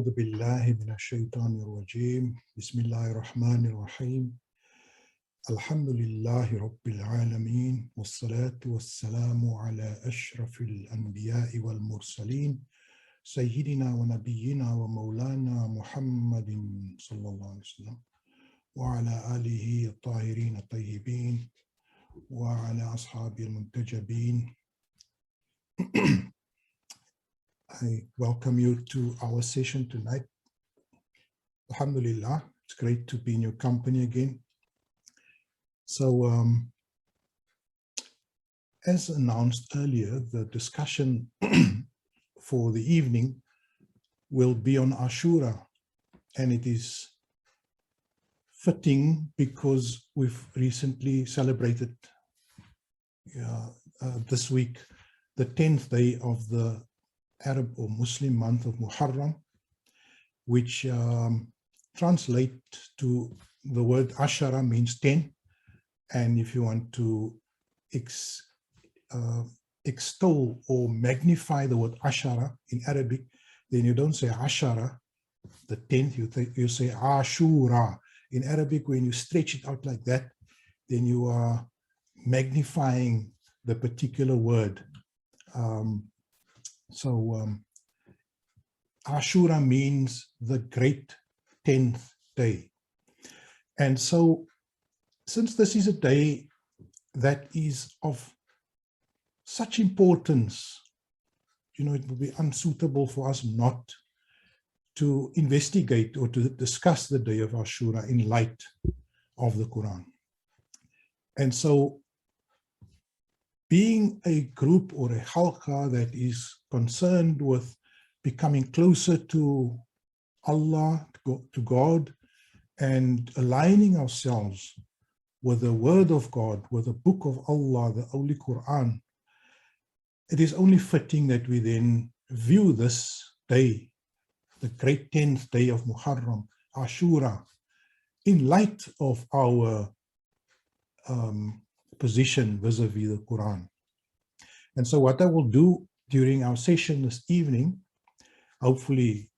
أعوذ بالله من الشيطان الرجيم بسم الله الرحمن الرحيم الحمد لله رب العالمين والصلاة والسلام على أشرف الأنبياء والمرسلين سيدنا ونبينا ومولانا محمد صلى الله عليه وسلم وعلى آله الطاهرين الطيبين وعلى أصحابه المنتجبين. I welcome you to our session tonight. Alhamdulillah, it's great to be in your company again. So, as announced earlier, the discussion for the evening will be on Ashura, and it is fitting because we've recently celebrated this week the 10th day of the Arab or Muslim month of Muharram, which translates to the word Ashara means 10. And if you want to extol or magnify the word Ashara in Arabic, then you don't say Ashara, the 10th, you say Ashura. In Arabic, when you stretch it out like that, then you are magnifying the particular word. Ashura means the great 10th day. And so, since this is a day that is of such importance, it would be unsuitable for us not to investigate or to discuss the day of Ashura in light of the Quran. And so, being a group or a halqa that is concerned with becoming closer to Allah, to God, and aligning ourselves with the word of God, with the book of Allah, the Holy Quran, it is only fitting that we then view this day, the great 10th day of Muharram, Ashura, in light of our position vis-a-vis the Quran. And so what I will do during our session this evening, hopefully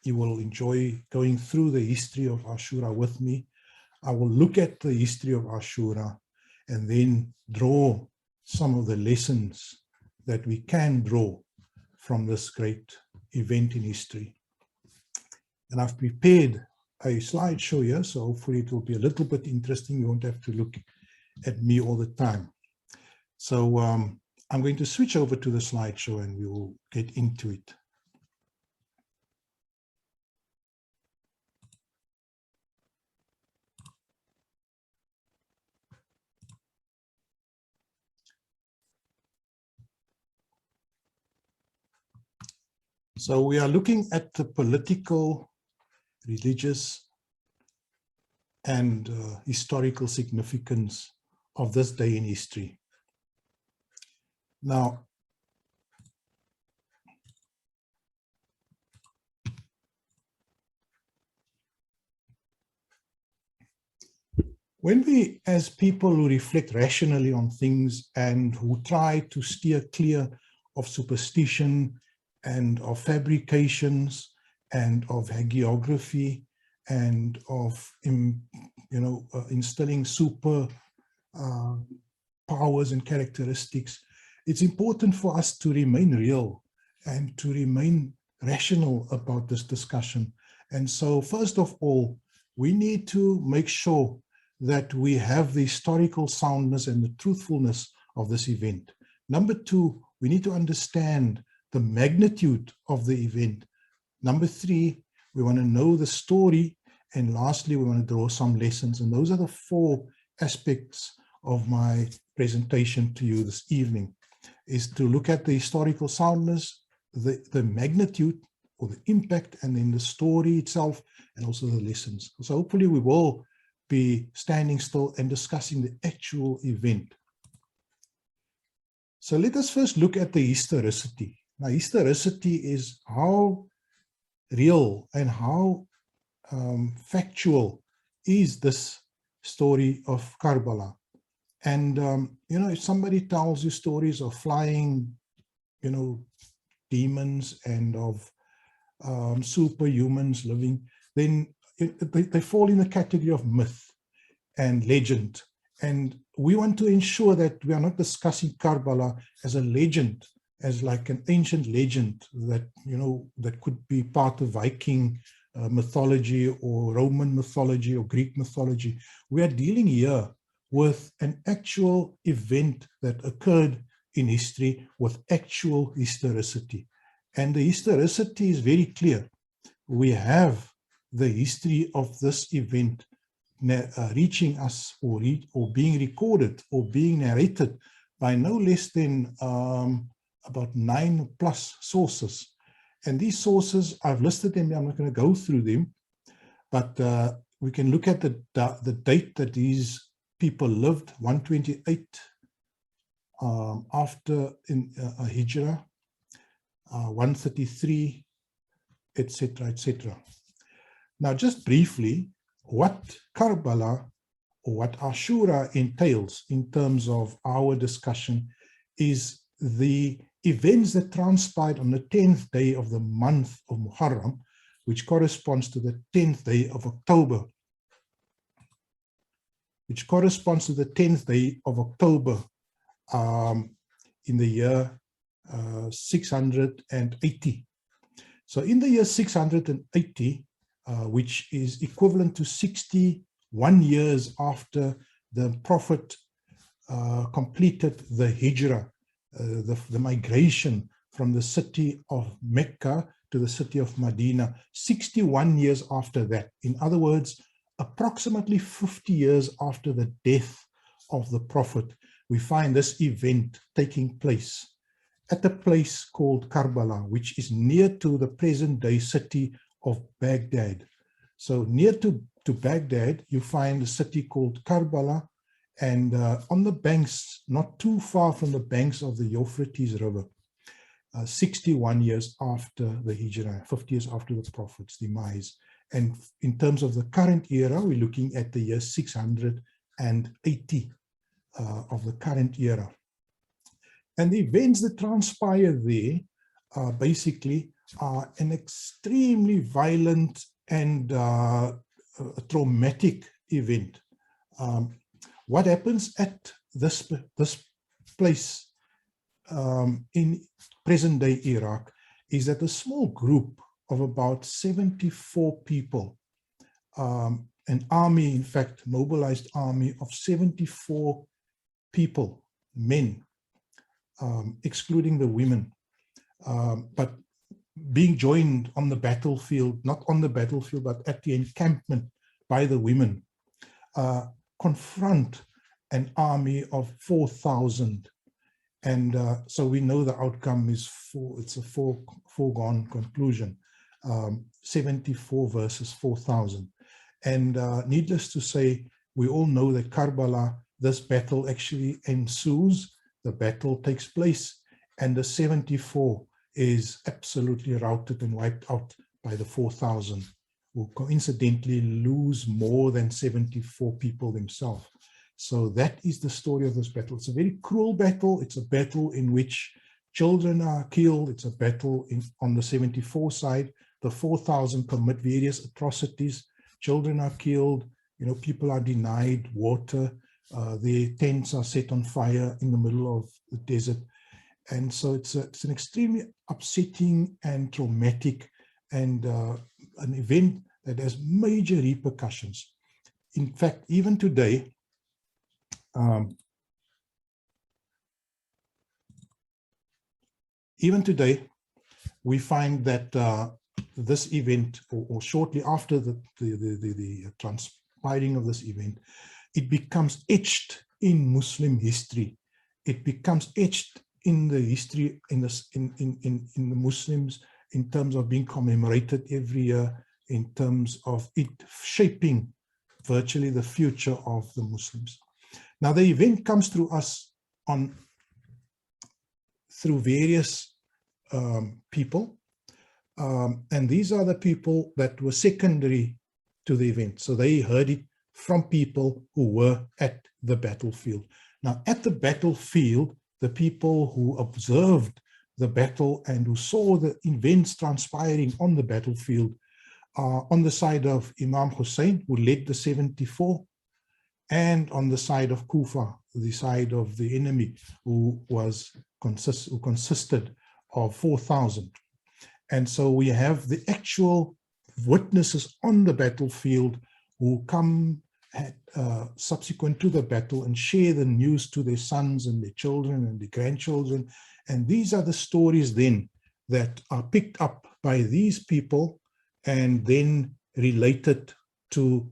you will enjoy going through the history of Ashura with me. I will look at the history of Ashura and then draw some of the lessons that we can draw from this great event in history. And I've prepared a slideshow here, so hopefully it will be a little bit interesting. You won't have to look at me all the time. So I'm going to switch over to the slideshow and we will get into it. So we are looking at the political, religious, and historical significance of this day in history. Now, when we, as people who reflect rationally on things and who try to steer clear of superstition and of fabrications and of hagiography and of instilling super powers and characteristics, it's important for us to remain real and to remain rational about this discussion. And so first of all, we need to make sure that we have the historical soundness and the truthfulness of this event. Number two, we need to understand the magnitude of the event. Number three, we want to know the story. And lastly, we want to draw some lessons. And those are the four aspects of my presentation to you this evening, is to look at the historical soundness, the magnitude or the impact, and then the story itself, and also the lessons. So hopefully we will be standing still and discussing the actual event. So let us first look at the historicity. Now, historicity is how real and how factual is this story of Karbala. And, if somebody tells you stories of flying, demons and of superhumans living, then they fall in the category of myth and legend. And we want to ensure that we are not discussing Karbala as a legend, as like an ancient legend that, you know, that could be part of Viking mythology or Roman mythology or Greek mythology. We are dealing here with an actual event that occurred in history with actual historicity. And the historicity is very clear. We have the history of this event reaching us or being recorded or being narrated by no less than about 9+ sources. And these sources, I've listed them, I'm not going to go through them, but we can look at the date that these people lived, 128 after in Hijrah, 133, etc., etc. Now, just briefly, what Karbala or what Ashura entails in terms of our discussion is the events that transpired on the 10th day of the month of Muharram, which corresponds to the 10th day of October, in the year 680. So in the year 680, which is equivalent to 61 years after the Prophet completed the Hijrah, the migration from the city of Mecca to the city of Medina, 61 years after that. In other words, approximately 50 years after the death of the Prophet, we find this event taking place at a place called Karbala, which is near to the present-day city of Baghdad. So near to Baghdad, you find a city called Karbala, and on the banks, not too far from the banks of the Euphrates River, 61 years after the Hijrah, 50 years after the Prophet's demise. And in terms of the current era, we're looking at the year 680 of the current era. And the events that transpire there basically are an extremely violent and traumatic event. What happens at this place in present-day Iraq is that a small group of about 74 people, an army, in fact, mobilized army of 74 people, men, excluding the women, but being joined on the battlefield, not on the battlefield, but at the encampment by the women, confront an army of 4,000. And so we know the outcome is it's a foregone conclusion, 74 versus 4,000. And needless to say, we all know that Karbala, this battle actually ensues, the battle takes place, and the 74 is absolutely routed and wiped out by the 4,000, who coincidentally lose more than 74 people themselves. So that is the story of this battle. It's a very cruel battle. It's a battle in which children are killed. It's a battle on the 74 side. The 4,000 commit various atrocities. Children are killed. You know, people are denied water. Their tents are set on fire in the middle of the desert. And so it's an extremely upsetting and traumatic and an event that has major repercussions. In fact, even today, we find that this event, or shortly after the transpiring of this event, it becomes etched in Muslim history. It becomes etched in the history in the Muslims in terms of being commemorated every year, in terms of it shaping virtually the future of the Muslims. Now, the event comes through us through various people, and these are the people that were secondary to the event. So they heard it from people who were at the battlefield. Now, at the battlefield, the people who observed the battle and who saw the events transpiring on the battlefield are on the side of Imam Husayn, who led the 74, and on the side of Kufa, the side of the enemy, who consisted of 4,000. And so we have the actual witnesses on the battlefield who come subsequent to the battle and share the news to their sons and their children and their grandchildren. And these are the stories then that are picked up by these people and then related to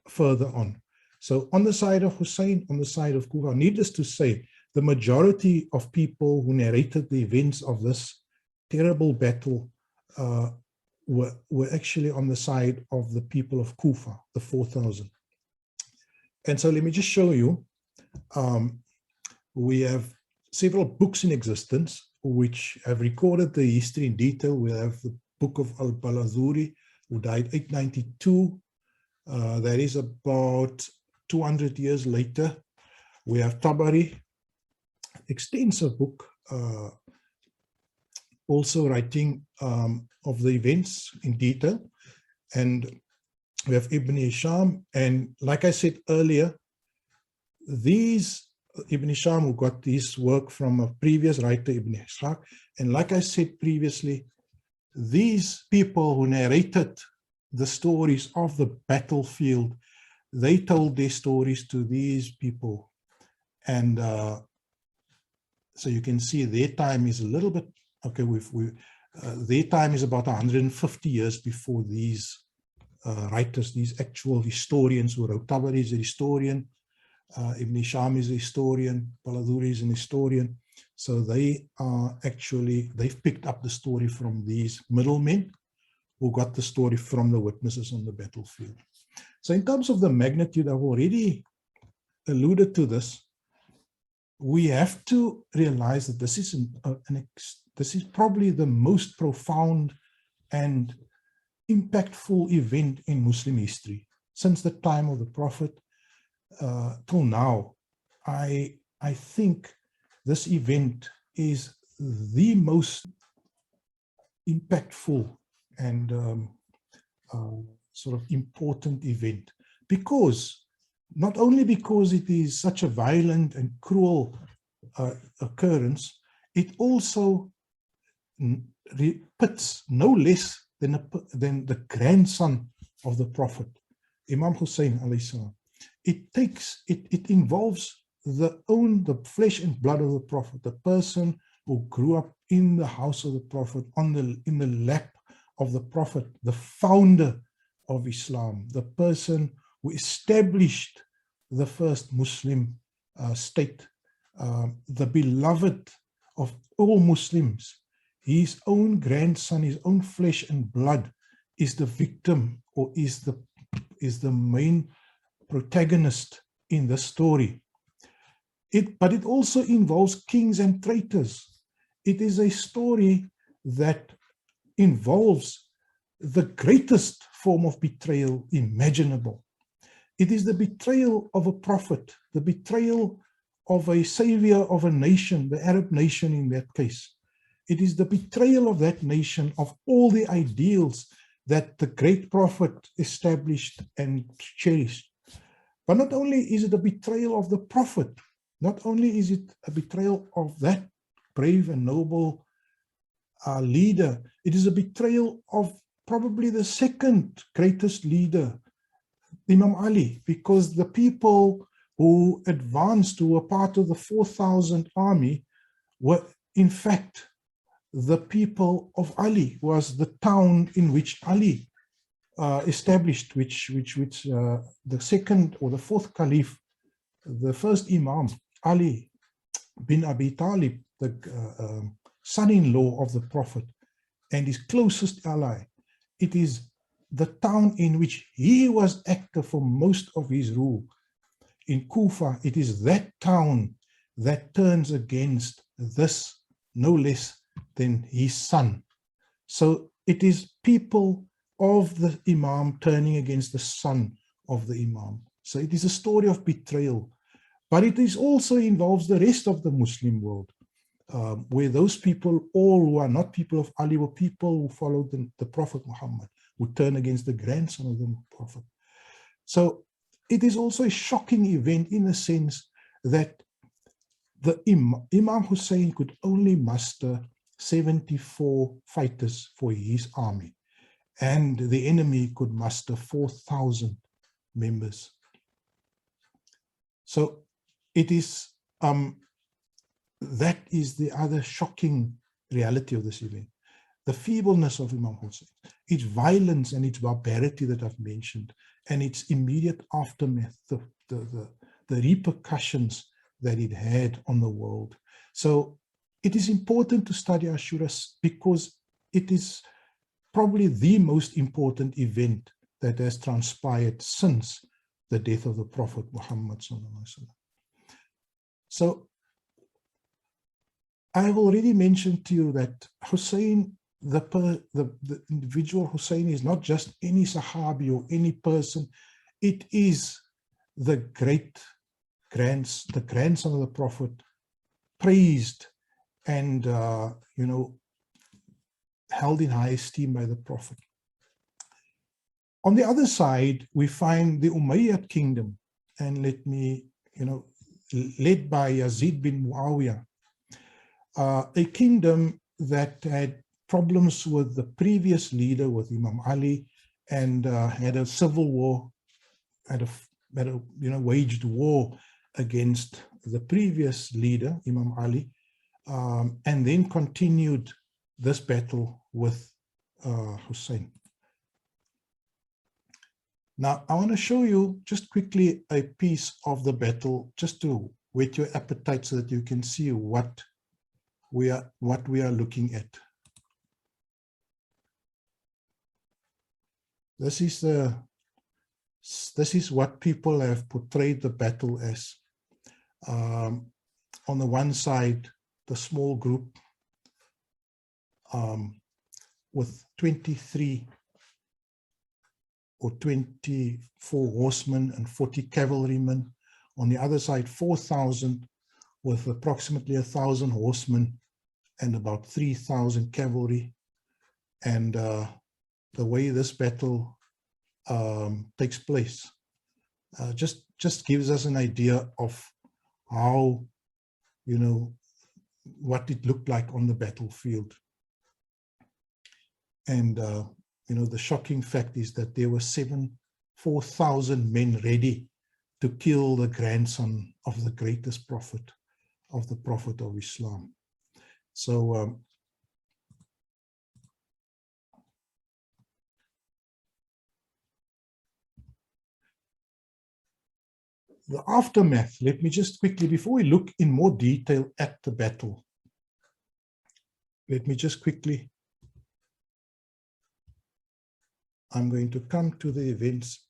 further on. So on the side of Husayn, on the side of Kufa, needless to say, the majority of people who narrated the events of this terrible battle were actually on the side of the people of Kufa, the 4,000. And so let me just show you, we have several books in existence which have recorded the history in detail. We have the book of Al-Baladhuri, who died 892. That is about 200 years later. We have Tabari, extensive book, also writing of the events in detail. And we have Ibn Hisham, and like I said earlier, these Ibn Hisham, who got this work from a previous writer, Ibn Ishaq, and like I said previously, these people who narrated the stories of the battlefield, they told their stories to these people. And so you can see their time is a little bit, okay, their time is about 150 years before these writers, these actual historians who wrote. Tabari is a historian, Ibn Hisham is a historian, Baladhuri is an historian. So they are actually, they've picked up the story from these middlemen who got the story from the witnesses on the battlefield. So in terms of the magnitude, I've already alluded to this. We have to realize that this is this is probably the most profound and impactful event in Muslim history since the time of the Prophet till now. I think this event is the most impactful and sort of important event, because not only because it is such a violent and cruel occurrence, it also pits no less than the grandson of the Prophet, Imam Husayn alayhi salam. It involves the flesh and blood of the Prophet, the person who grew up in the house of the Prophet, in the lap of the Prophet, the founder of Islam, the person who established the first Muslim state, the beloved of all Muslims. His own grandson, his own flesh and blood, is the victim, or is the main protagonist in the story. But it also involves kings and traitors. It is a story that involves the greatest form of betrayal imaginable. It is the betrayal of a prophet, the betrayal of a savior of a nation, the Arab nation in that case. It is the betrayal of that nation, of all the ideals that the great prophet established and cherished. But not only is it a betrayal of the prophet, not only is it a betrayal of that brave and noble leader, it is a betrayal of probably the second greatest leader, Imam Ali, because the people who advanced, who were part of the 4,000 army, were in fact the people of Ali, was the town in which Ali established, which the second or the fourth caliph, the first Imam, Ali bin Abi Talib, the son-in-law of the Prophet and his closest ally. It is the town in which he was active for most of his rule. In Kufa, it is that town that turns against this, no less than his son. So it is people of the Imam turning against the son of the Imam. So it is a story of betrayal, but it is also involves the rest of the Muslim world. where those people, all who are not people of Ali, were people who followed the Prophet Muhammad, who turned against the grandson of the Prophet. So it is also a shocking event in the sense that the Imam Hussein could only muster 74 fighters for his army, and the enemy could muster 4,000 members. So it is, that is the other shocking reality of this event. The feebleness of Imam Hussein, its violence and its barbarity that I've mentioned, and its immediate aftermath, the repercussions that it had on the world. So it is important to study Ashura because it is probably the most important event that has transpired since the death of the Prophet Muhammad. So I have already mentioned to you that Hussein, the individual Hussein, is not just any Sahabi or any person. It is the grandson of the Prophet, praised and held in high esteem by the Prophet. On the other side, we find the Umayyad kingdom, and led by Yazid bin Muawiyah, a kingdom that had problems with the previous leader, with Imam Ali, and had a civil war, waged war against the previous leader, Imam Ali, and then continued this battle with Hussein. Now, I want to show you just quickly a piece of the battle, just to whet your appetite so that you can see what we are looking at. This is what people have portrayed the battle as. On the one side, the small group with 23 or 24 horsemen and 40 cavalrymen. On the other side, 4,000 with approximately 1,000 horsemen and about 3,000 cavalry. And the way this battle takes place just gives us an idea of how, what it looked like on the battlefield. And the shocking fact is that there were 4,000 men ready to kill the grandson of the greatest prophet, of the Prophet of Islam. So the aftermath, let me just quickly, before we look in more detail at the battle, let me just quickly, I'm going to come to the events.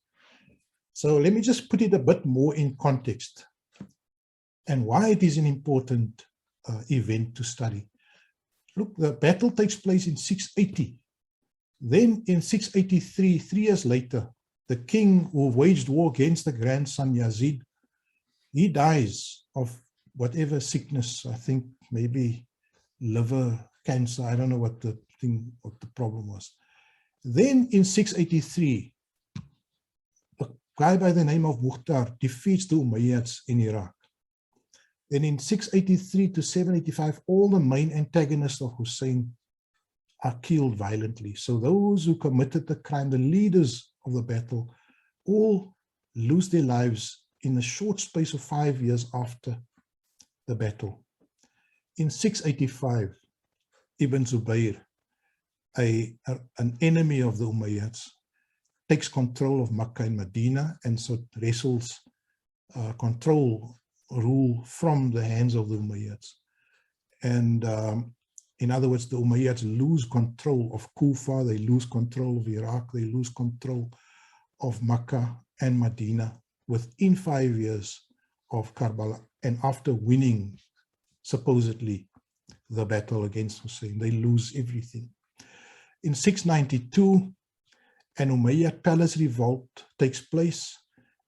So let me just put it a bit more in context and why it is an important event to study. Look, the battle takes place in 680. Then in 683, 3 years later, the king who waged war against the grandson Yazid, he dies of whatever sickness, I think maybe liver cancer, I don't know what the problem was. Then in 683, a guy by the name of Mukhtar defeats the Umayyads in Iraq. Then in 683 to 785, all the main antagonists of Hussein are killed violently. So those who committed the crime, the leaders of the battle, all lose their lives in a short space of 5 years after the battle. In 685, Ibn Zubayr, an enemy of the Umayyads, takes control of Makkah and Medina, and so wrestles rule from the hands of the Umayyads. And in other words, the Umayyads lose control of Kufa, they lose control of Iraq, they lose control of Makkah and Medina within 5 years of Karbala, and after winning, supposedly, the battle against Hussein, they lose everything. In 692, an Umayyad palace revolt takes place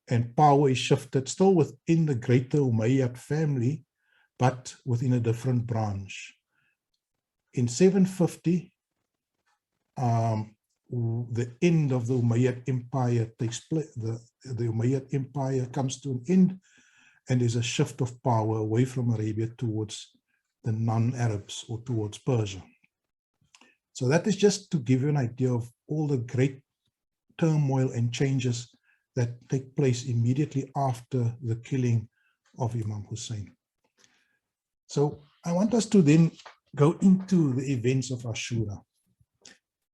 and power is shifted still within the greater Umayyad family, but within a different branch. In 750, the end of the Umayyad Empire takes place. The Umayyad Empire comes to an end, and there's a shift of power away from Arabia towards the non-Arabs or towards Persia. So that is just to give you an idea of all the great turmoil and changes that take place immediately after the killing of Imam Hussein. So I want us to then go into the events of Ashura.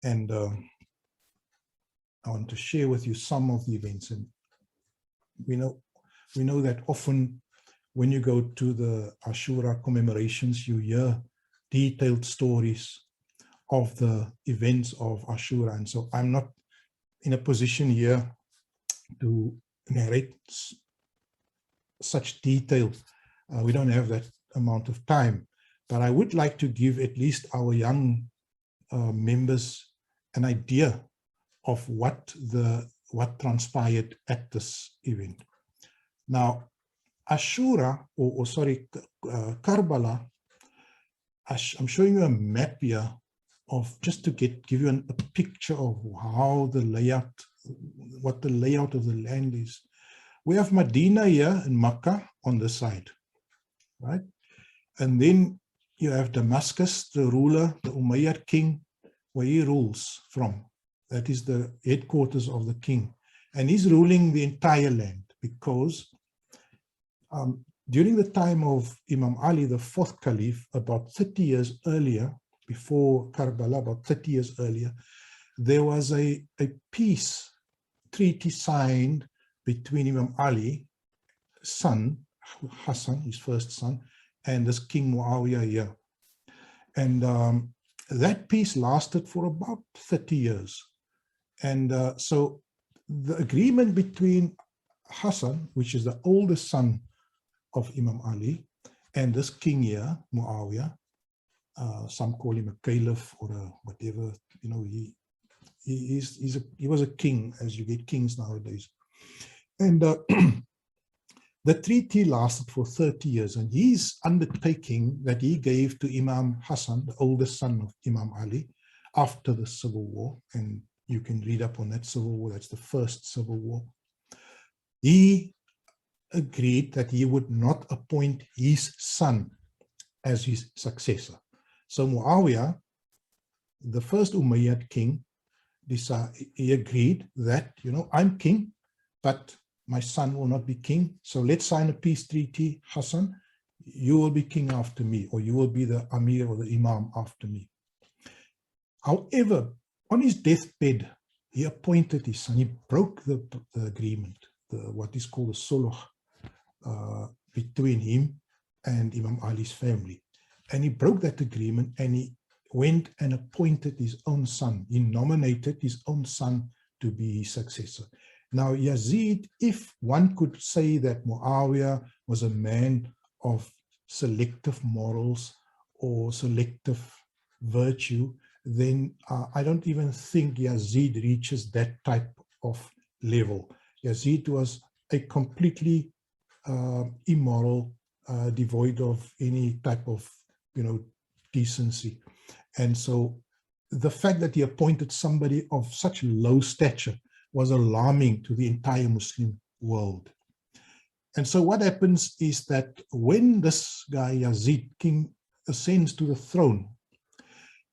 And I want to share with you some of the events. And we know that often when you go to the Ashura commemorations, you hear detailed stories of the events of Ashura. And so I'm not in a position here to narrate such detail. We don't have that amount of time, but I would like to give at least our young members an idea of what transpired at this event. Now, Ashura, Karbala, I'm showing you a map here of just to give you a picture of how the layout, what the layout of the land is. We have Medina here and Makkah on the side, right? And then you have Damascus, the ruler, the Umayyad king, where he rules from. That is the headquarters of the king. And he's ruling the entire land because during the time of Imam Ali, the fourth caliph, about 30 years earlier, before Karbala, about 30 years earlier, there was a peace treaty signed between Imam Ali's son, Hassan, his first son, and this King Muawiyah here. And that peace lasted for about 30 years. And so the agreement between Hassan, which is the oldest son of Imam Ali, and this king here, Muawiyah, some call him a caliph or a whatever, you know, he was a king, as you get kings nowadays. And the treaty lasted for 30 years, and his undertaking that he gave to Imam Hassan, the oldest son of Imam Ali, after the civil war, and you can read up on that civil war, that's the first civil war. He agreed that he would not appoint his son as his successor. So Muawiyah, the first Umayyad king, he agreed that, you know, I'm king, but my son will not be king. So let's sign a peace treaty, Hassan. You will be king after me, or you will be the Amir or the Imam after me. However, on his deathbed, he appointed his son. He broke the agreement, what is called the Sulh, between him and Imam Ali's family. And he broke that agreement, and he went and appointed his own son. He nominated his own son to be his successor. Now, Yazid, if one could say that Muawiyah was a man of selective morals or selective virtue, then I don't even think Yazid reaches that type of level. Yazid was a completely immoral, devoid of any type of, you know, decency. And so the fact that he appointed somebody of such low stature was alarming to the entire Muslim world. And so what happens is that when this guy Yazid, king, ascends to the throne,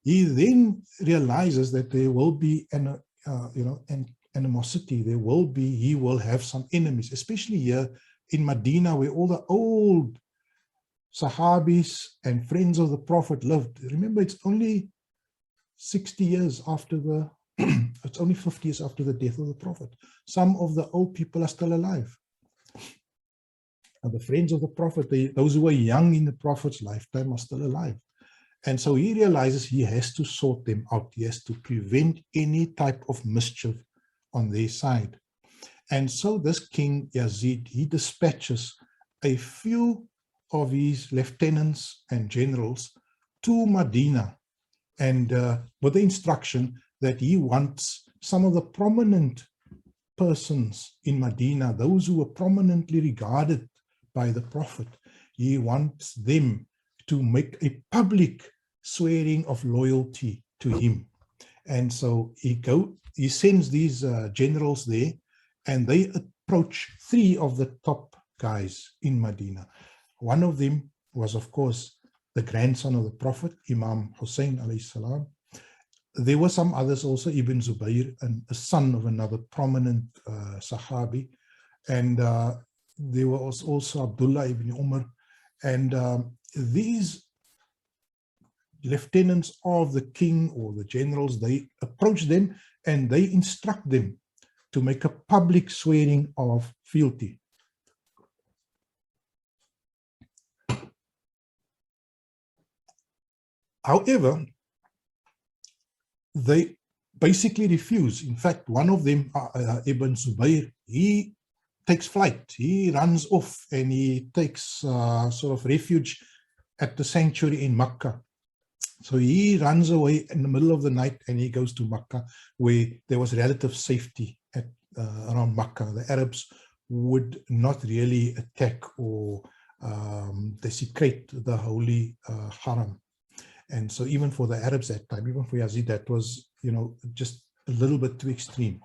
he then realizes that there will be an animosity. He will have some enemies, especially here in Medina, where all the old Sahabis and friends of the Prophet lived. Remember, it's only 60 years after the it's only 50 years after the death of the Prophet. Some of the old people are still alive. And the friends of the Prophet, those who were young in the Prophet's lifetime, are still alive. And so he realizes he has to sort them out. He has to prevent any type of mischief on their side. And so this King Yazid, he dispatches a few of his lieutenants and generals to Medina, and with the instruction that he wants some of the prominent persons in Medina, those who were prominently regarded by the Prophet, he wants them to make a public swearing of loyalty to him. And so he sends these generals there, and they approach 3 of the top guys in Medina. One of them was, of course, the grandson of the Prophet, Imam Husayn alayhi salam. There were some others also, Ibn Zubayr, and a son of another prominent Sahabi. And there was also Abdullah ibn Umar. And these lieutenants of the king or the generals, they approach them and they instruct them to make a public swearing of fealty. However, they basically refuse. In fact, one of them, Ibn Zubayr, he takes flight. He runs off and he takes sort of refuge at the sanctuary in Makkah. So he runs away in the middle of the night and he goes to Makkah, where there was relative safety at around Makkah. The Arabs would not really attack or desecrate the holy haram. And so even for the Arabs that time, even for Yazid, that was, just a little bit too extreme.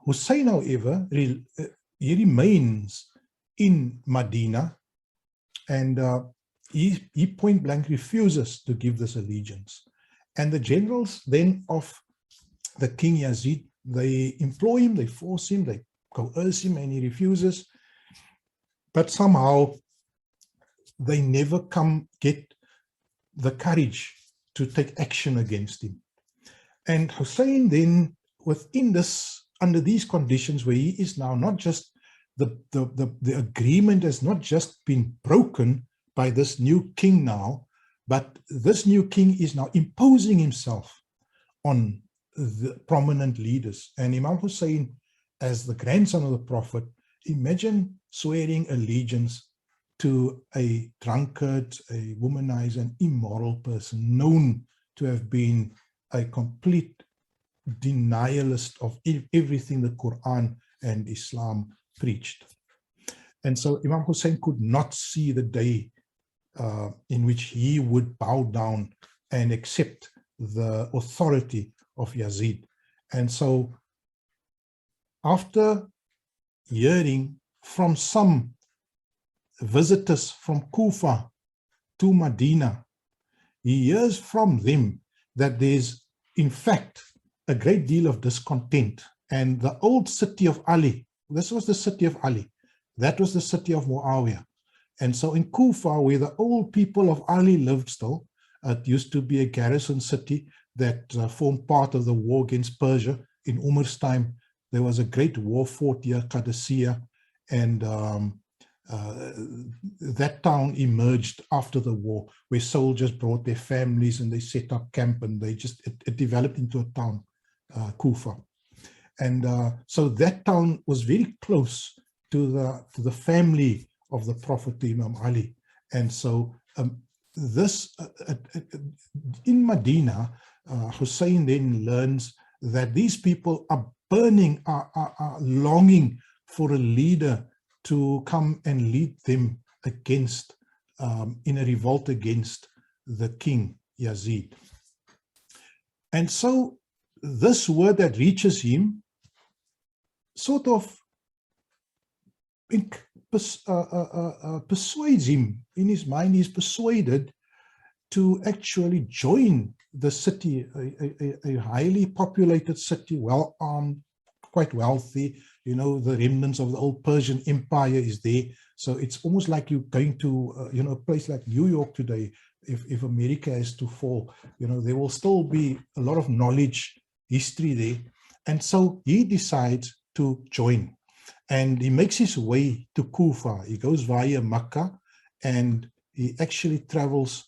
Husayn, however, he remains in Medina, and he point blank refuses to give this allegiance. And the generals then of the King Yazid, they employ him, they force him, they coerce him, and he refuses. But somehow they never get the courage to take action against him. And Husayn then, within this, under these conditions where he is now not just, the agreement has not just been broken by this new king now, but this new king is now imposing himself on the prominent leaders. And Imam Husayn, as the grandson of the Prophet, imagine swearing allegiance to a drunkard, a womanizer, an immoral person, known to have been a complete denialist of everything the Quran and Islam preached. And so Imam Husayn could not see the day in which he would bow down and accept the authority of Yazid. And so after hearing from some visitors from Kufa to Medina, he hears from them that there's in fact a great deal of discontent. And the old city of Ali, this was the city of Ali, that was the city of Muawiyah. And so in Kufa, where the old people of Ali lived still, it used to be a garrison city that formed part of the war against Persia. In Umar's time, there was a great war fought here, Qadisiyah, and that town emerged after the war, where soldiers brought their families and they set up camp, and they just, it developed into a town, Kufa. And so that town was very close to the family of the Prophet Imam Ali. And so in Medina, Husayn then learns that these people are burning, are longing for a leader to come and lead them against, in a revolt against the king Yazid. And so this word that reaches him sort of persuades him. In his mind, he's persuaded to actually join the city, a highly populated city, well-armed, quite wealthy. You know, the remnants of the old Persian Empire is there. So it's almost like you're going to, a place like New York today. If America is to fall, there will still be a lot of knowledge, history there. And so he decides to join. And he makes his way to Kufa. He goes via Makkah, and he actually travels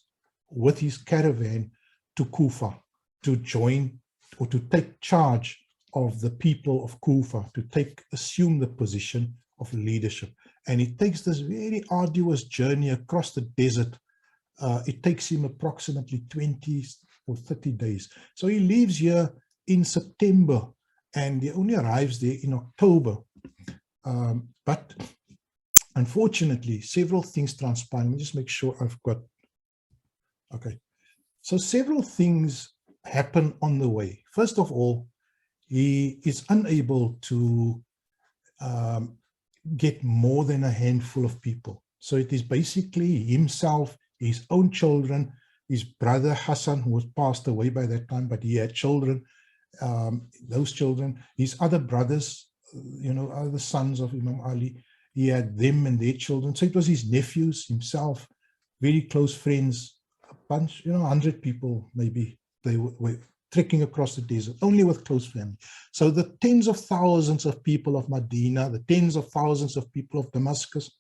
with his caravan to Kufa to join or to take charge of the people of Kufa, to assume the position of leadership. And it takes this very arduous journey across the desert. It takes him approximately 20 or 30 days. So he leaves here in September, and he only arrives there in October. But unfortunately, several things transpire. Let me just make sure I've got, okay. So several things happen on the way. First of all, he is unable to get more than a handful of people. So it is basically himself, his own children, his brother Hassan, who was passed away by that time, but he had children, those children, his other brothers, other sons of Imam Ali, he had them and their children. So it was his nephews, himself, very close friends, a bunch, 100 people maybe. They were trekking across the desert, only with close family. So the tens of thousands of people of Medina, the tens of thousands of people of Damascus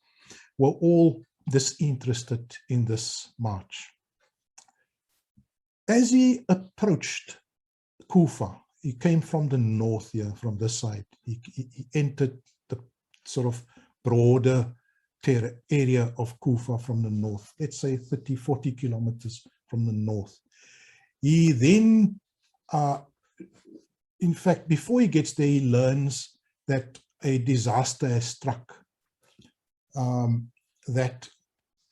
were all disinterested in this march. As he approached Kufa, he came from the north here, from this side. He entered the sort of broader area of Kufa from the north, let's say 30, 40 kilometers from the north. He then, in fact, before he gets there, he learns that a disaster has struck. That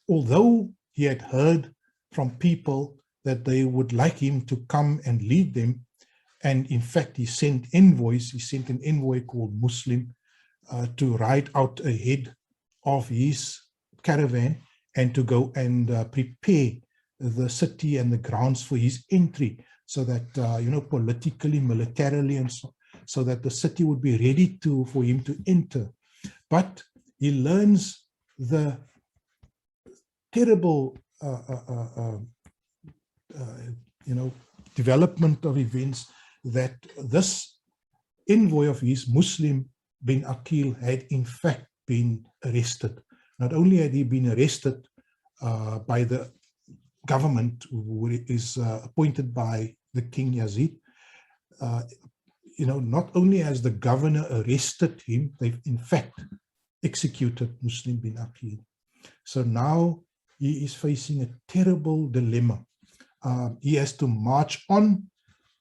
although he had heard from people that they would like him to come and lead them, and in fact, he sent envoys, he sent an envoy called Muslim to ride out ahead of his caravan and to go and prepare the city and the grounds for his entry, so that, politically, militarily, and so that the city would be ready for him to enter. But he learns the terrible, development of events, that this envoy of his, Muslim bin Aqil, had in fact been arrested. Not only had he been arrested by the government, who is appointed by the King Yazid, not only has the governor arrested him, they've in fact executed Muslim bin Aqil. So now he is facing a terrible dilemma. He has to march on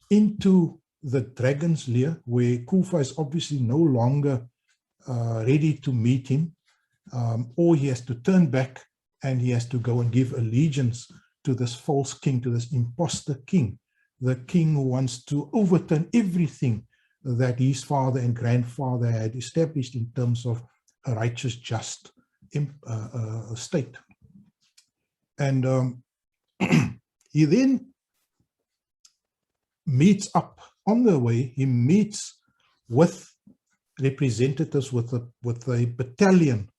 into the Dragon's Lair, where Kufa is obviously no longer ready to meet him, or he has to turn back and he has to go and give allegiance to this false king, to this imposter king, the king who wants to overturn everything that his father and grandfather had established in terms of a righteous, just state. And he then meets up on the way. He meets with representatives with a battalion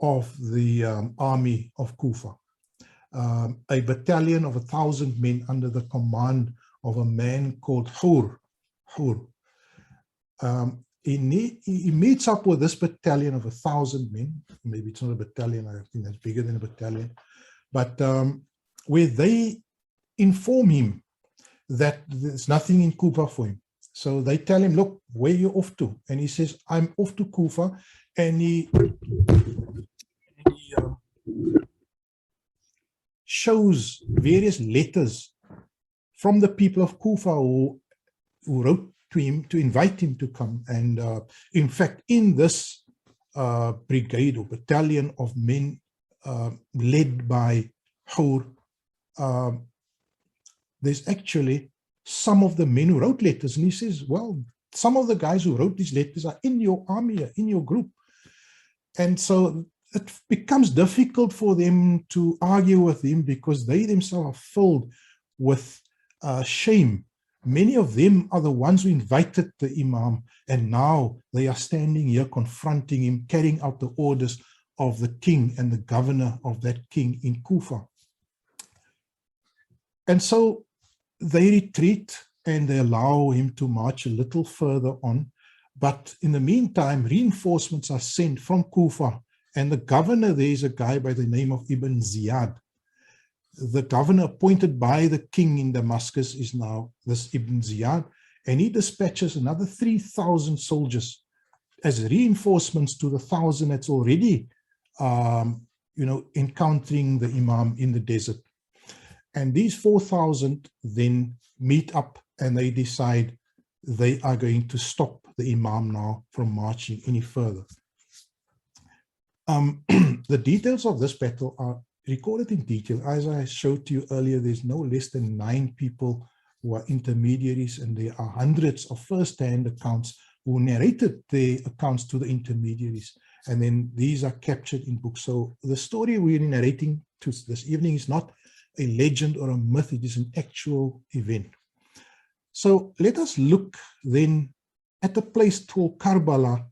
of the army of Kufa, a battalion of 1,000 men under the command of a man called Hur. He meets up with this battalion of 1,000 men. Maybe it's not a battalion, I think that's bigger than a battalion, but where they inform him that there's nothing in Kufa for him. So they tell him, look, where are you off to? And he says, I'm off to Kufa. And he shows various letters from the people of Kufa who wrote to him to invite him to come. And in fact, in this brigade or battalion of men led by Hur, there's actually some of the men who wrote letters. And he says, well, some of the guys who wrote these letters are in your army, in your group. And so it becomes difficult for them to argue with him, because they themselves are filled with shame. Many of them are the ones who invited the Imam, and now they are standing here confronting him, carrying out the orders of the king and the governor of that king in Kufa. And so they retreat and they allow him to march a little further on. But in the meantime, reinforcements are sent from Kufa, and the governor there is a guy by the name of Ibn Ziyad. The governor appointed by the king in Damascus is now this Ibn Ziyad, and he dispatches another 3,000 soldiers as reinforcements to the 1,000 that's already, encountering the Imam in the desert. And these 4,000 then meet up and they decide they are going to stop the Imam now from marching any further. The details of this battle are recorded in detail. As I showed to you earlier, there's no less than 9 people who are intermediaries, and there are hundreds of first-hand accounts who narrated their accounts to the intermediaries. And then these are captured in books. So the story we're narrating to this evening is not a legend or a myth, it is an actual event. So let us look then at the place called Karbala.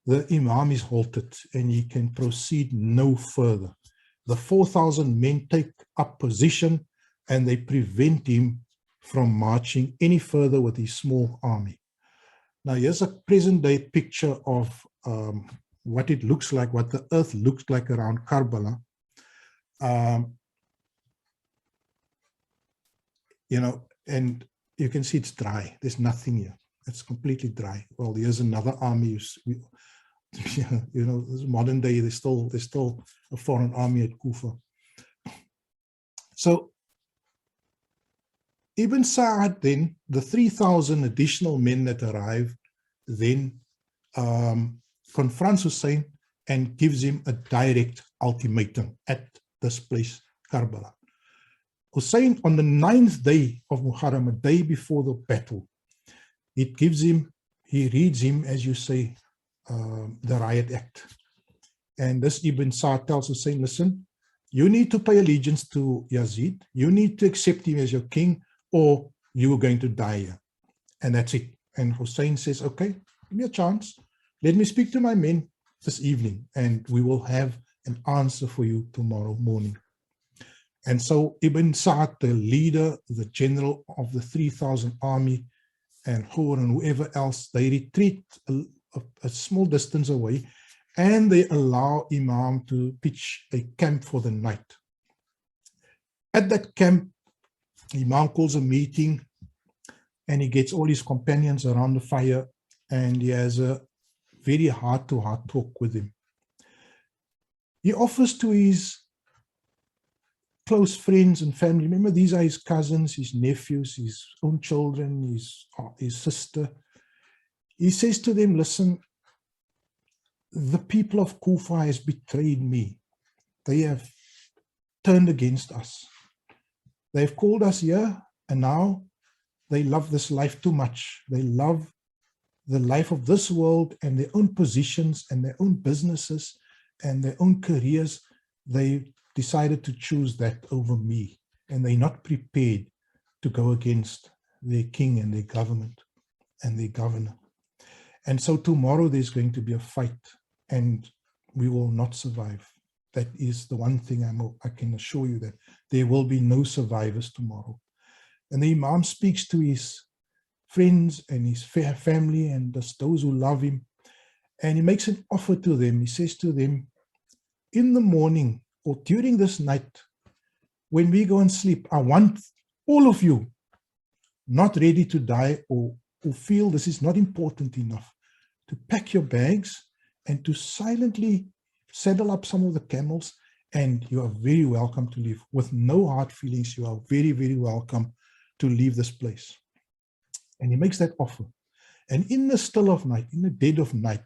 The Imam is halted and he can proceed no further. The 4,000 men take up position and they prevent him from marching any further with his small army. Now here's a present day picture of what it looks like, what the earth looks like around Karbala. You know, and you can see it's dry. There's nothing here. It's completely dry. Well, here's another army. You know, this modern day, there's still a foreign army at Kufa. So Ibn Sa'ad then, the 3,000 additional men that arrive, then confronts Husayn and gives him a direct ultimatum at this place, Karbala. Husayn, on the 9th day of Muharram, a day before the battle, he reads him, as you say, the Riot Act. And this Ibn Sa'ad tells Husayn, listen, you need to pay allegiance to Yazid, you need to accept him as your king, or you are going to die here. And that's it. And Husayn says, okay, give me a chance. Let me speak to my men this evening, and we will have an answer for you tomorrow morning. And so Ibn Sa'ad, the leader, the general of the 3,000 army, and Hur and whoever else, they retreat a small distance away, and they allow Imam to pitch a camp for the night. At that camp, Imam calls a meeting, and he gets all his companions around the fire, and he has a very heart-to-heart talk with him. He offers to his close friends and family, remember these are his cousins, his nephews, his own children, his sister. He says to them, listen, the people of Kufa has betrayed me. They have turned against us. They've called us here, and now they love this life too much. They love the life of this world and their own positions and their own businesses and their own careers. They decided to choose that over me, and they're not prepared to go against their king and their government and their governor. And so tomorrow there's going to be a fight, and we will not survive. That is the one thing I can assure you, that there will be no survivors tomorrow. And the Imam speaks to his friends and his family and those who love him, and he makes an offer to them. He says to them, in the morning or during this night, when we go and sleep, I want all of you not ready to die or who feel this is not important enough to pack your bags and to silently saddle up some of the camels, and you are very welcome to leave. With no hard feelings, you are very, very welcome to leave this place. And he makes that offer. And in the still of night, in the dead of night,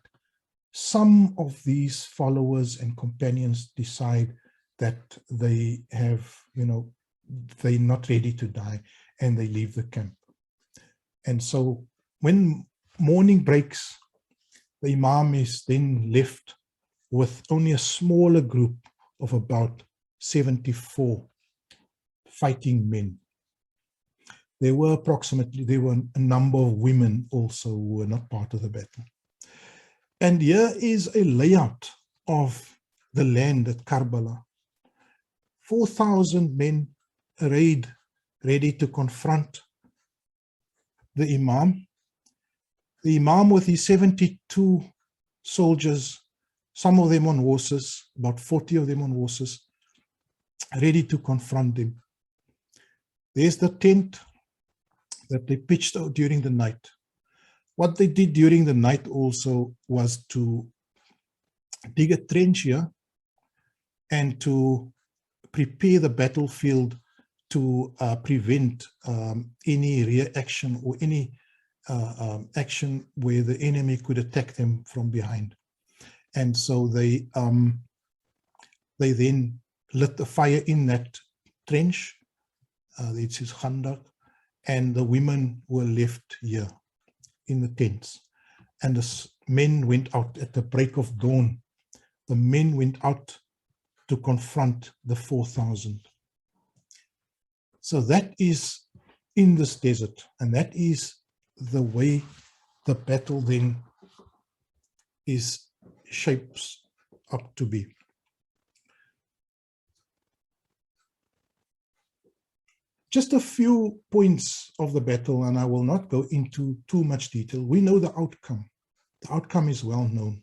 some of these followers and companions decide that they have, they're not ready to die, and they leave the camp. And so when morning breaks, the Imam is then left with only a smaller group of about 74 fighting men. There were a number of women also who were not part of the battle. And here is a layout of the land at Karbala. 4,000 men arrayed, ready to confront the Imam. The Imam with his 72 soldiers, some of them on horses, about 40 of them on horses, ready to confront him. There's the tent that they pitched out during the night. What they did during the night also was to dig a trench here and to prepare the battlefield to prevent any reaction or any action where the enemy could attack them from behind. And so they They then lit the fire in that trench, it says Khandak, and the women were left here in the tents. And the men went out at the break of dawn. The men went out to confront the 4,000. So that is in this desert, and that is the way the battle then shapes up to be. Just a few points of the battle, and I will not go into too much detail. We know the outcome. The outcome is well known.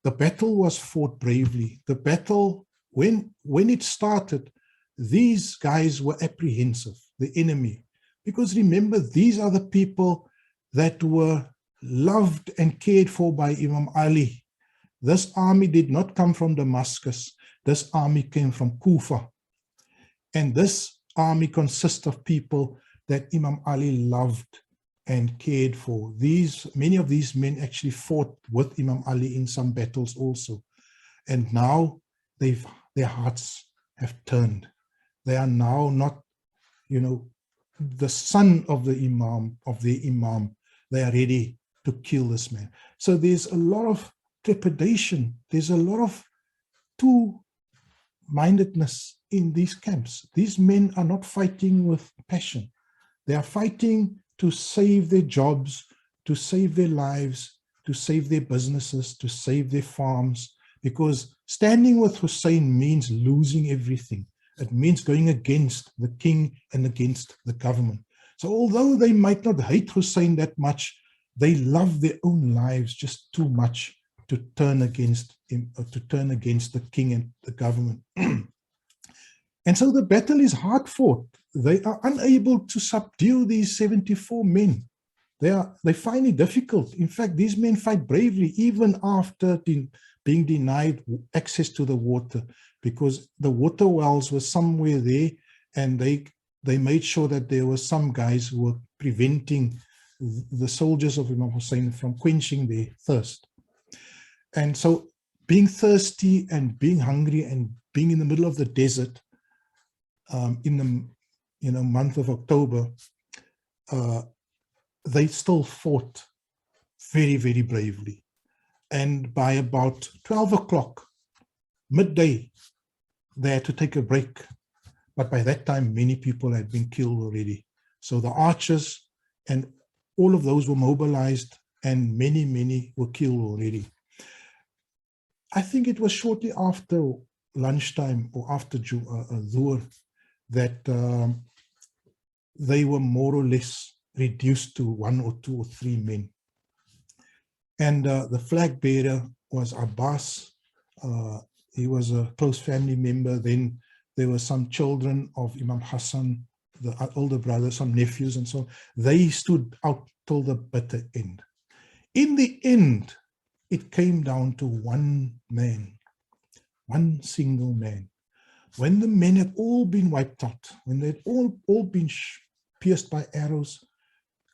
The battle was fought bravely. The battle, when it started, these guys were apprehensive, the enemy, because remember, these are the people that were loved and cared for by Imam Ali. This army did not come from Damascus. This army came from Kufa. And this army consists of people that Imam Ali loved and cared for. Many of these men actually fought with Imam Ali in some battles also. And now their hearts have turned. They are now not, the son of the Imam, They are ready to kill this man. So there's a lot of trepidation. There's a lot of two-mindedness in these camps. These men are not fighting with passion. They are fighting to save their jobs, to save their lives, to save their businesses, to save their farms, because standing with Husayn means losing everything. It means going against the king and against the government. So although they might not hate Husayn that much, they love their own lives just too much to turn against him, to turn against the king and the government. And so the battle is hard fought. They are unable to subdue these 74 men. They find it difficult. In fact, these men fight bravely even after being denied access to the water, because the water wells were somewhere there, and they made sure that there were some guys who were preventing the soldiers of Imam Husayn from quenching their thirst. And so being thirsty and being hungry and being in the middle of the desert in the month of October, they still fought very, very bravely. And by about 12 o'clock, midday, they had to take a break. But by that time, many people had been killed already. So the archers and all of those were mobilized, and many, many were killed already. I think it was shortly after lunchtime or after Dhuhr that they were more or less reduced to 1 or 2 or 3 men. And the flag bearer was Abbas. He was a close family member. Then there were some children of Imam Hassan, the older brother, some nephews and so on. They stood out till the bitter end. In the end, it came down to one man, one single man. When the men had all been wiped out, when they had all been pierced by arrows,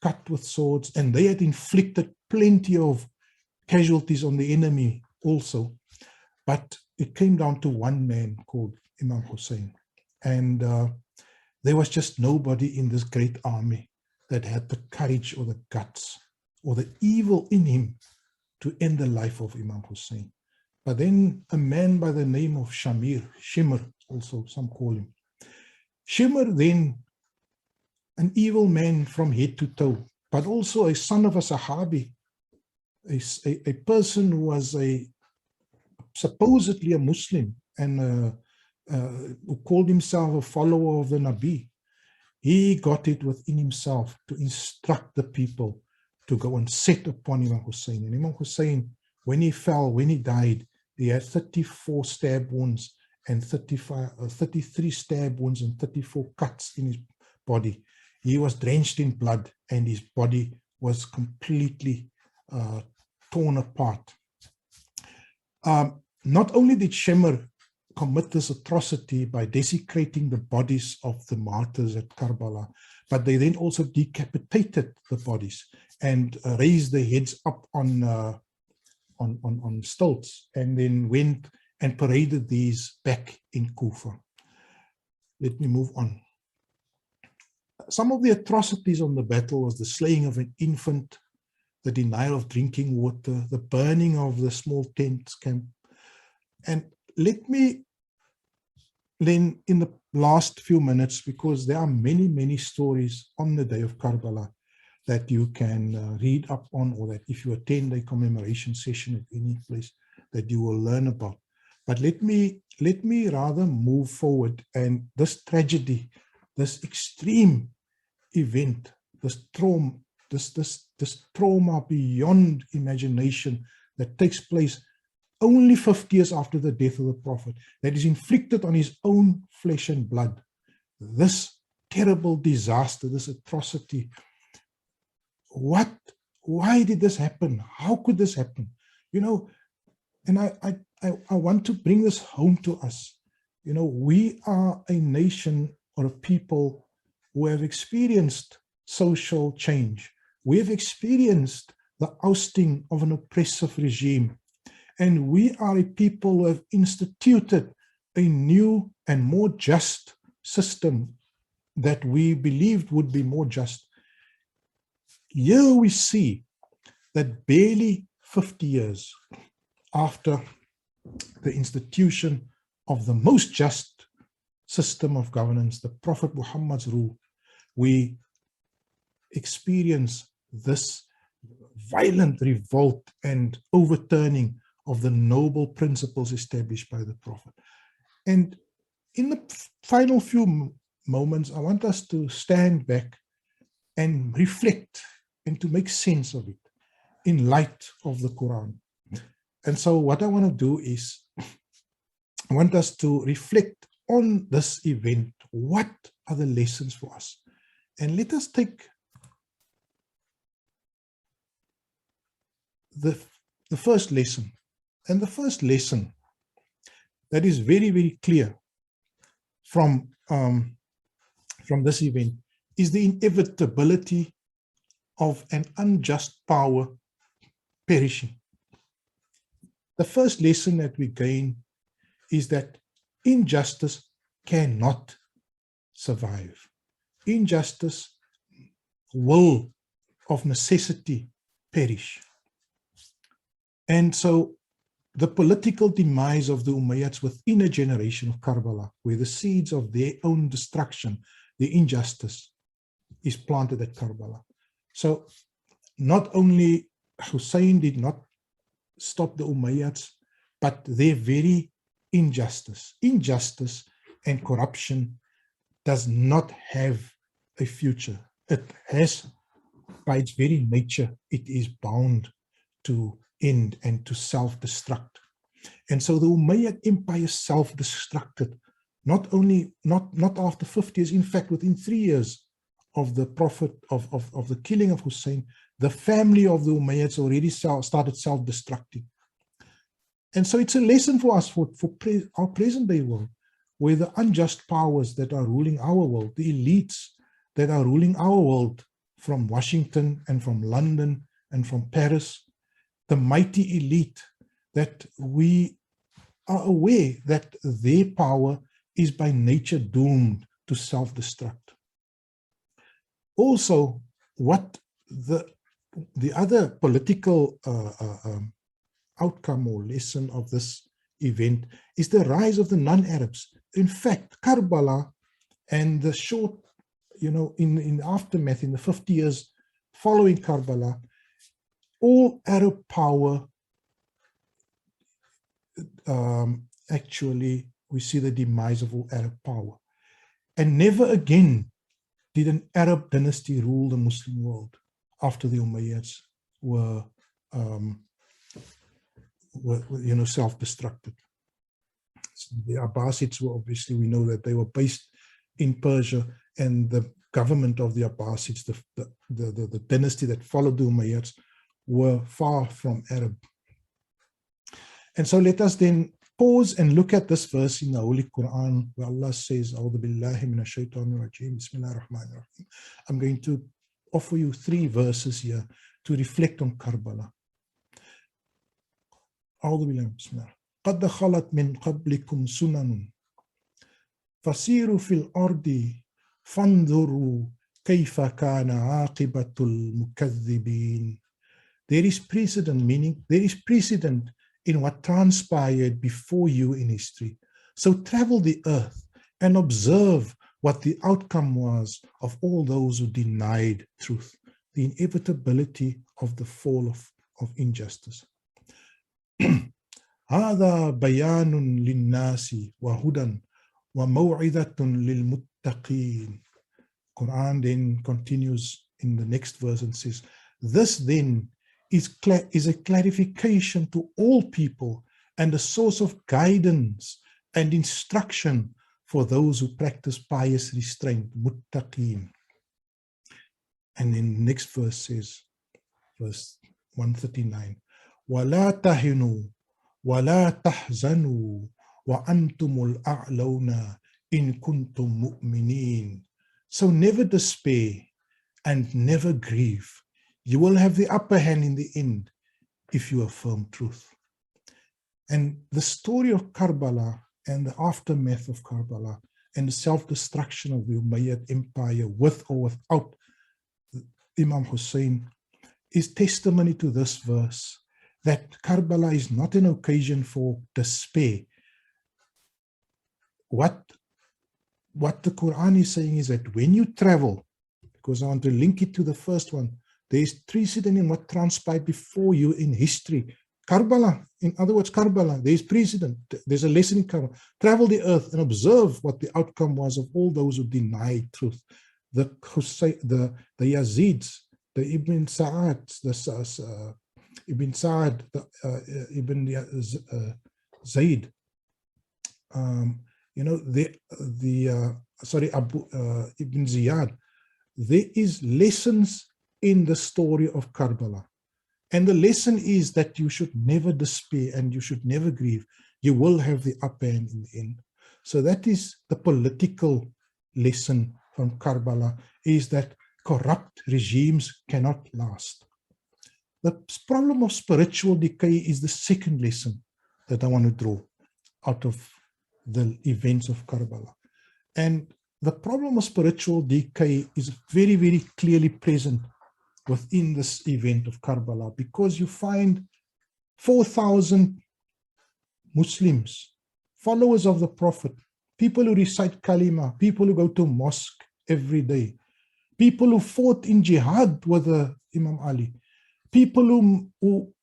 cut with swords, and they had inflicted plenty of casualties on the enemy also, but it came down to one man called Imam Husayn. And there was just nobody in this great army that had the courage or the guts or the evil in him to end the life of Imam Husayn. But then a man by the name of Shimr, also some call him. Shimr then, an evil man from head to toe, but also a son of a Sahabi, a person who was supposedly a Muslim and who called himself a follower of the Nabi. He got it within himself to instruct the people to go and set upon Imam Husayn. And Imam Husayn, when he fell, when he died, he had 34 stab wounds and 33 stab wounds and 34 cuts in his body. He was drenched in blood and his body was completely torn apart. Not only did Shimr commit this atrocity by desecrating the bodies of the martyrs at Karbala, but they then also decapitated the bodies and raised the heads up on stilts, and then went and paraded these back in Kufa. Let me move on. Some of the atrocities on the battle was the slaying of an infant, the denial of drinking water, the burning of the small tent camp. And let me then, in the last few minutes, because there are many, many stories on the day of Karbala that you can read up on, or that if you attend a commemoration session at any place, that you will learn about. But let me rather move forward, and this tragedy, this extreme event, this trauma beyond imagination that takes place only 50 years after the death of the Prophet, that is inflicted on his own flesh and blood. This terrible disaster, this atrocity. Why did this happen? How could this happen? You know, and I want to bring this home to us. You know, we are a nation or a people who have experienced social change. We have experienced the ousting of an oppressive regime. And we are a people who have instituted a new and more just system that we believed would be more just. Here we see that barely 50 years after the institution of the most just system of governance, the Prophet Muhammad's rule, we experience this violent revolt and overturning of the noble principles established by the Prophet. And in the final few moments, I want us to stand back and reflect and to make sense of it in light of the Quran. And so what I want to do is, I want us to reflect on this event. What are the lessons for us? And let us take the first lesson. And the first lesson that is very, very clear from this event is the inevitability of an unjust power perishing. The first lesson that we gain is that injustice cannot survive. Injustice will, of necessity, perish. And so the political demise of the Umayyads within a generation of Karbala, where the seeds of their own destruction, the injustice, is planted at Karbala. So not only Husayn did not stop the Umayyads, but their very injustice and corruption does not have a future. It has, by its very nature, it is bound to end and to self-destruct. And so the Umayyad Empire self-destructed, not after 50 years, in fact, within 3 years of the Prophet, of the killing of Husayn, the family of the Umayyads already started self-destructing. And so it's a lesson for us, for our present day world, where the unjust powers that are ruling our world, the elites that are ruling our world from Washington and from London and from Paris, the mighty elite, that we are aware that their power is by nature doomed to self-destruct. Also, what the other political outcome or lesson of this event is the rise of the non-Arabs. In fact, Karbala and the short, in aftermath, in the 50 years following Karbala, all Arab power, actually, we see the demise of all Arab power. And never again did an Arab dynasty rule the Muslim world after the Umayyads were self-destructed. The Abbasids were, obviously, we know that they were based in Persia, and the government of the Abbasids, the dynasty that followed the Umayyads, were far from Arab. And so let us then pause and look at this verse in the Holy Quran, where Allah says, A'udhu billahi minash shaitanir rajim, Bismillahir Rahmanir Rahim. I'm going to offer you 3 verses here to reflect on Karbala. A'udhu billahi, Bismillah. قَدْ خَلَتْ مِنْ قَبْلِكُمْ سُنَنٌ فَسِيرُوا فِي الْأَرْضِ فَانْظُرُوا كَيْفَ كَانَ عَاقِبَةُ الْمُكَذِّبِينَ. There is precedent, meaning there is precedent in what transpired before you in history. So travel the earth and observe what the outcome was of all those who denied truth, the inevitability of the fall of injustice. هذا بيان للناس وهدى وموعظة للمتقين. Quran then continues in the next verse and says, this then is a clarification to all people and a source of guidance and instruction for those who practice pious restraint, muttaqeen. And then the next verse says, verse 139, وَلَا تَهِنُوا وَلَا تَحْزَنُوا وَأَنْتُمُ الْأَعْلَوْنَ إِن كُنْتُم مُؤْمِنِينَ. So never despair and never grieve. You will have the upper hand in the end if you affirm truth. And the story of Karbala and the aftermath of Karbala and the self-destruction of the Umayyad Empire with or without Imam Husayn is testimony to this verse, that Karbala is not an occasion for despair. What the Quran is saying is that when you travel, because I want to link it to the first one, there is precedent in what transpired before you in history. Karbala, in other words, Karbala, there is precedent. There's a lesson in Karbala. Travel the earth and observe what the outcome was of all those who denied truth. The Yazids, the Ibn Sa'ad, the Ibn Sa'ad, Ibn Zayd, Ibn Ziyad. There is lessons in the story of Karbala. And the lesson is that you should never despair and you should never grieve. You will have the upper hand in the end. So that is the political lesson from Karbala, is that corrupt regimes cannot last. The problem of spiritual decay is the second lesson that I want to draw out of the events of Karbala. And the problem of spiritual decay is very, very clearly present within this event of Karbala, because you find 4,000 Muslims, followers of the Prophet, people who recite kalima, people who go to mosque every day, people who fought in jihad with Imam Ali, people who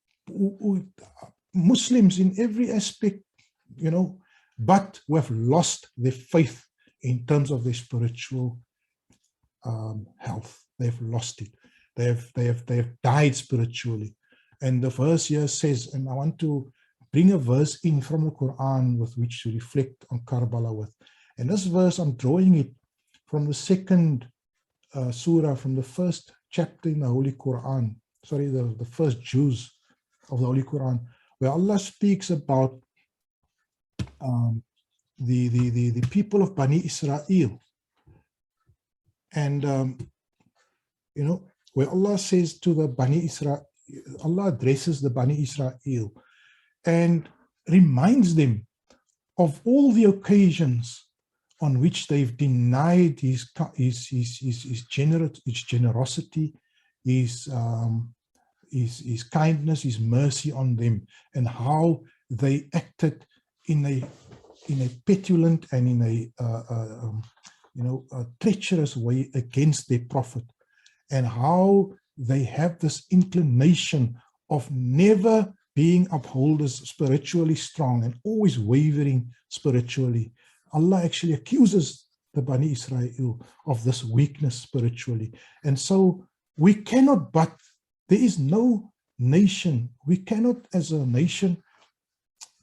Muslims in every aspect, but who have lost their faith in terms of their spiritual health. They've lost it. They have died spiritually. And the verse here says, and I want to bring a verse in from the Quran with which to reflect on Karbala with. And this verse, I'm drawing it from the second surah, from the first chapter in the Holy Quran, sorry, the first juz of the Holy Quran, where Allah speaks about the people of Bani Israel. And, where Allah says to the Bani Israel, Allah addresses the Bani Israel and reminds them of all the occasions on which they've denied his generosity, his kindness, his mercy on them, and how they acted in a petulant and in a treacherous way against their prophet, and how they have this inclination of never being upholders spiritually strong and always wavering spiritually. Allah actually accuses the Bani Israel of this weakness spiritually. And so we cannot but, there is no nation, we cannot as a nation,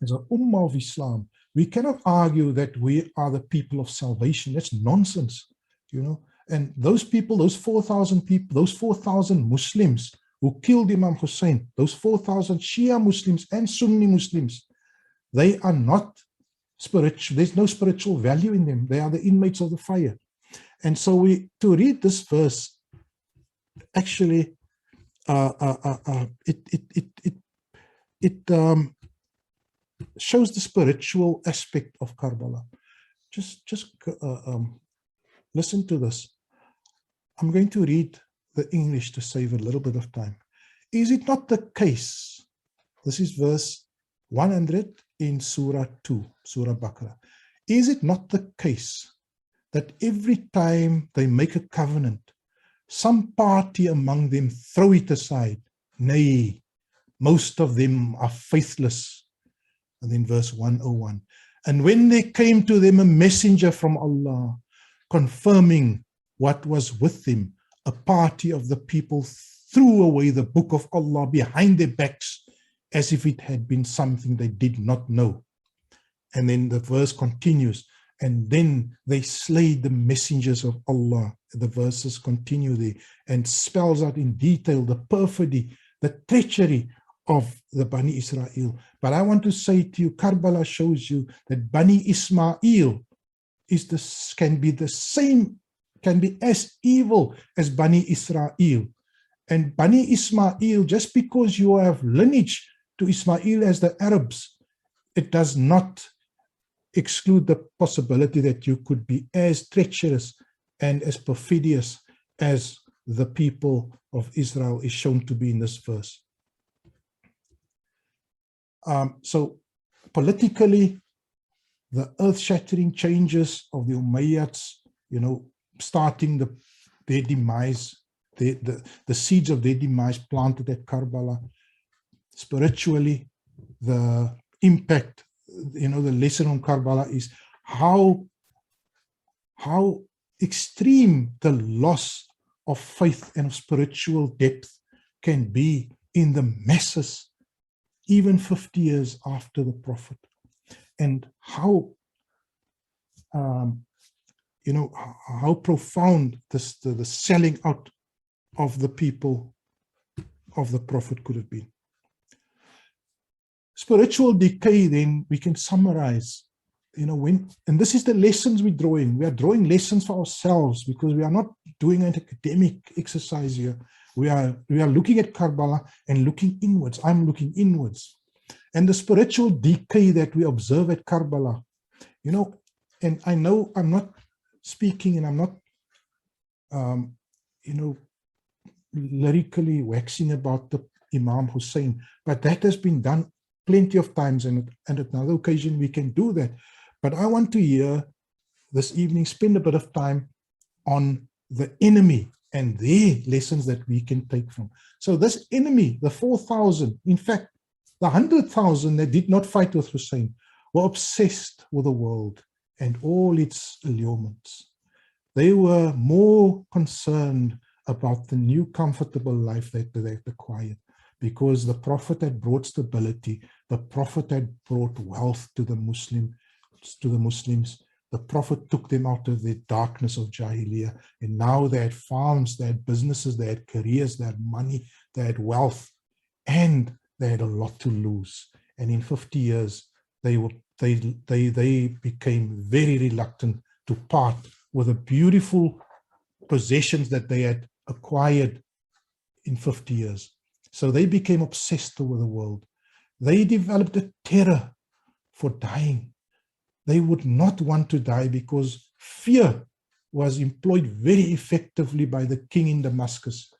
as an ummah of Islam, we cannot argue that we are the people of salvation. That's nonsense, And those people, those 4,000 people, those 4,000 Muslims who killed Imam Husayn, those 4,000 Shia Muslims and Sunni Muslims, they are not spiritual. There's no spiritual value in them. They are the inmates of the fire. And so to read this verse, actually, it shows the spiritual aspect of Karbala. Just listen to this. I'm going to read the English to save a little bit of time. Is it not the case? This is verse 100 in Surah 2, Surah Baqarah. Is it not the case that every time they make a covenant, some party among them throw it aside? Nay, most of them are faithless. And then verse 101. And when there came to them a messenger from Allah, confirming what was with them, a party of the people threw away the book of Allah behind their backs, as if it had been something they did not know. And then the verse continues, and then they slayed the messengers of Allah. The verses continue there and spells out in detail the perfidy, the treachery of the Bani Israel. But I want to say to you, Karbala shows you that Bani Ismail can be as evil as Bani Israel. And Bani Ismail, just because you have lineage to Ismail as the Arabs, it does not exclude the possibility that you could be as treacherous and as perfidious as the people of Israel is shown to be in this verse. So politically, the earth-shattering changes of the Umayyads, starting their demise, the seeds of their demise planted at Karbala. Spiritually, the impact, the lesson on Karbala is how extreme the loss of faith and of spiritual depth can be in the masses, even 50 years after the Prophet, and how profound the selling out of the people of the Prophet could have been. Spiritual decay, then, we can summarize, and this is the lessons we're drawing. We are drawing lessons for ourselves, because we are not doing an academic exercise here. We are looking at Karbala and looking inwards. I'm looking inwards. And the spiritual decay that we observe at Karbala, and I know I'm not speaking and I'm not, lyrically waxing about the Imam Hussein, but that has been done plenty of times, and at another occasion we can do that. But I want to hear this evening, spend a bit of time on the enemy and their lessons that we can take from. So this enemy, the 4,000, in fact, the 100,000 that did not fight with Hussein, were obsessed with the world and all its allurements. They were more concerned about the new comfortable life that they had acquired, because the Prophet had brought stability, the Prophet had brought wealth to the Muslims. The Prophet took them out of the darkness of Jahiliyyah, and now they had farms, they had businesses, they had careers, they had money, they had wealth, and they had a lot to lose. And in 50 years, they became very reluctant to part with the beautiful possessions that they had acquired in 50 years. So they became obsessed with the world. They developed a terror for dying. They would not want to die because fear was employed very effectively by the king in Damascus.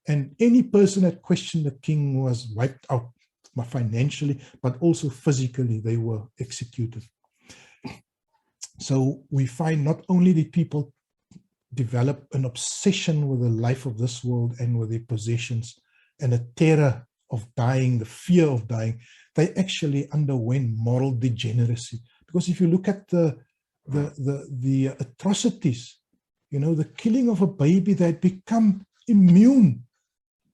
And any person that questioned the king was wiped out financially, but also physically. They were executed. So we find not only did people develop an obsession with the life of this world and with their possessions, and a terror of dying, the fear of dying, they actually underwent moral degeneracy. Because if you look at the atrocities, the killing of a baby, that had become immune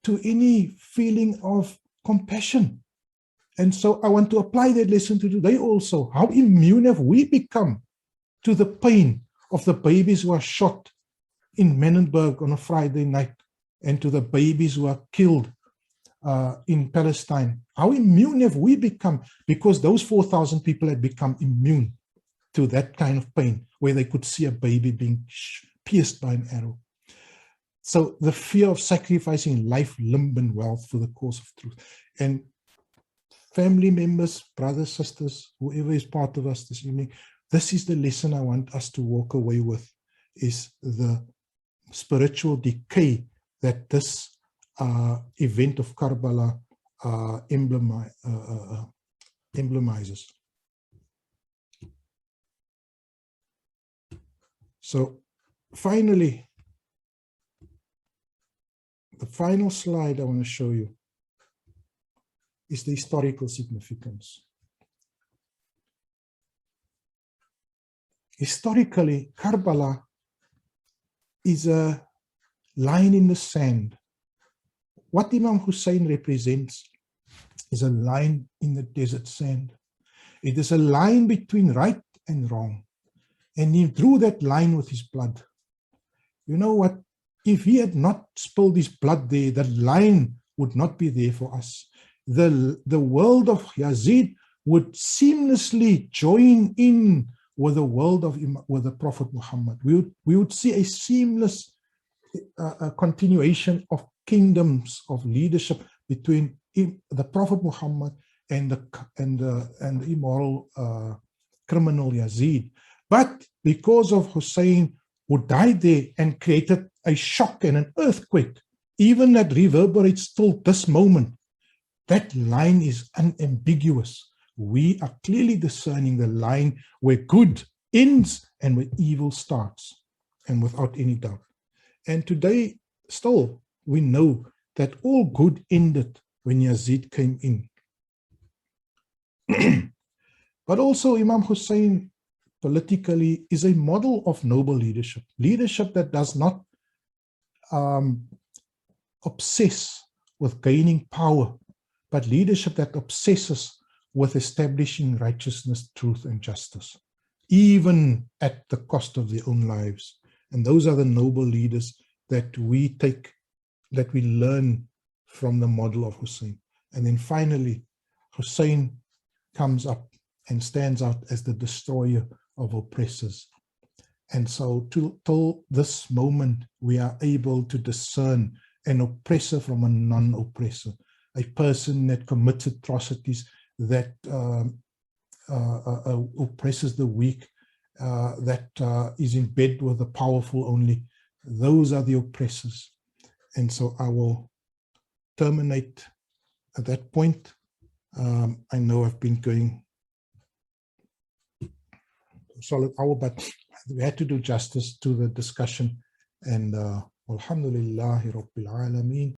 to any feeling of compassion. And so I want to apply that lesson to today also. How immune have we become to the pain of the babies who are shot in Menenberg on a Friday night, and to the babies who are killed in Palestine? How immune have we become? Because those 4,000 people had become immune to that kind of pain, where they could see a baby being pierced by an arrow. So the fear of sacrificing life, limb, and wealth for the cause of truth. And family members, brothers, sisters, whoever is part of us this evening, this is the lesson I want us to walk away with, is the spiritual decay that this event of Karbala emblemizes. So finally, the final slide I want to show you is the historical significance. Historically, Karbala is a line in the sand. What Imam Husayn represents is a line in the desert sand. It is a line between right and wrong. And he drew that line with his blood. You know what? If he had not spilled his blood there, that line would not be there for us. The world of Yazid would seamlessly join in with the world of with the Prophet Muhammad. We would see a seamless continuation of kingdoms of leadership between the Prophet Muhammad and the immoral criminal Yazid. But because of Husayn, who died there and created a shock and an earthquake, even that reverberates till this moment, that line is unambiguous. We are clearly discerning the line where good ends and where evil starts, and without any doubt. And today, still, we know that all good ended when Yazid came in. But also Imam Husayn politically is a model of noble leadership. Leadership that does not obsess with gaining power, but leadership that obsesses with establishing righteousness, truth, and justice, even at the cost of their own lives. And those are the noble leaders that we take, that we learn from the model of Husayn. And then finally, Husayn comes up and stands out as the destroyer of oppressors. And so till this moment, we are able to discern an oppressor from a non-oppressor, a person that commits atrocities, that oppresses the weak, that is in bed with the powerful only. Those are the oppressors. And so I will terminate at that point. I know I've been going a solid hour, but we had to do justice to the discussion. And alhamdulillahi rabbil alameen.